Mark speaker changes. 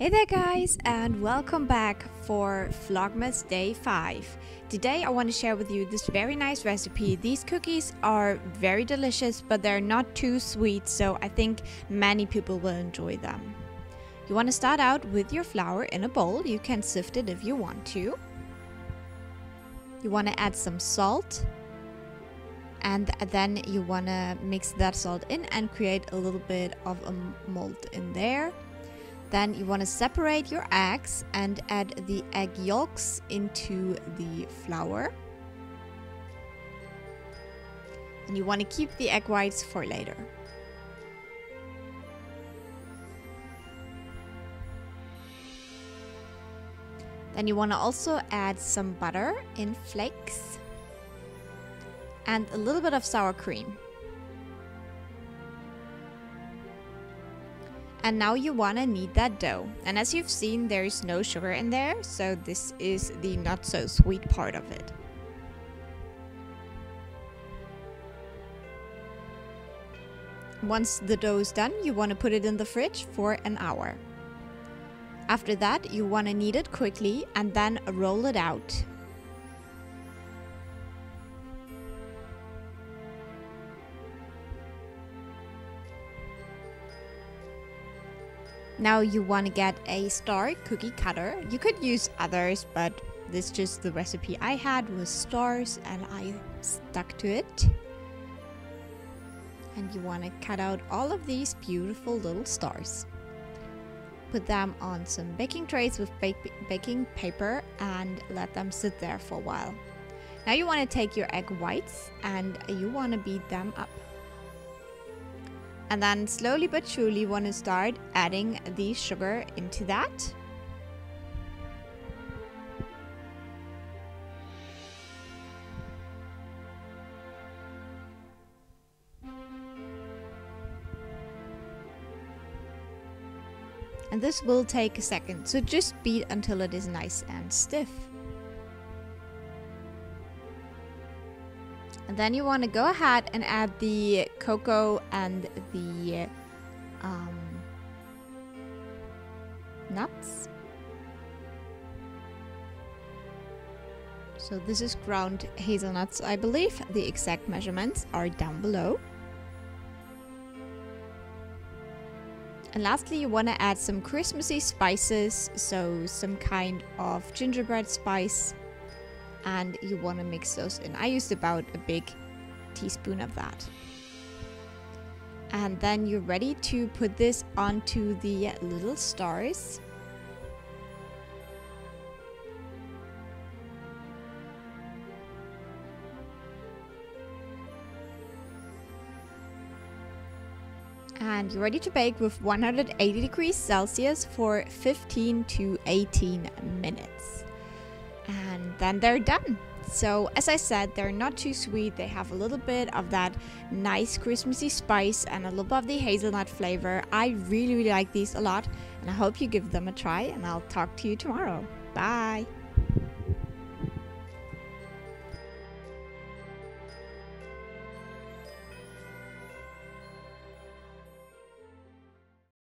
Speaker 1: Hey there guys, and welcome back for Vlogmas day 5. Today I want to share with you this very nice recipe. These cookies are very delicious, but they're not too sweet, so I think many people will enjoy them. You want to start out with your flour in a bowl. You can sift it if you want to. You want to add some salt, and then you want to mix that salt in and create a little bit of a mold in there. Then you want to separate your eggs and add the egg yolks into the flour. And you want to keep the egg whites for later. Then you want to also add some butter in flakes and a little bit of sour cream. And now you want to knead that dough. And as you've seen, there is no sugar in there, so this is the not so sweet part of it. Once the dough is done, you want to put it in the fridge for an hour. After that, you want to knead it quickly and then roll it out. Now you want to get a star cookie cutter. You could use others, but this is just the recipe I had was stars and I stuck to it. And you want to cut out all of these beautiful little stars. Put them on some baking trays with baking paper and let them sit there for a while. Now you want to take your egg whites and you want to beat them up. And then slowly but surely you want to start adding the sugar into that. And this will take a second, so just beat until it is nice and stiff. And then you want to go ahead and add the cocoa and the nuts. So this is ground hazelnuts, I believe. The exact measurements are down below. And lastly, you want to add some Christmassy spices, so some kind of gingerbread spice. And you want to mix those in. I used about a big teaspoon of that. And then you're ready to put this onto the little stars. And you're ready to bake with 180 degrees Celsius for 15 to 18 minutes. And then they're done. So as I said, they're not too sweet. They have a little bit of that nice Christmassy spice and a little bit of the hazelnut flavor. I really like these a lot, and I hope you give them a try, and I'll talk to you tomorrow. Bye.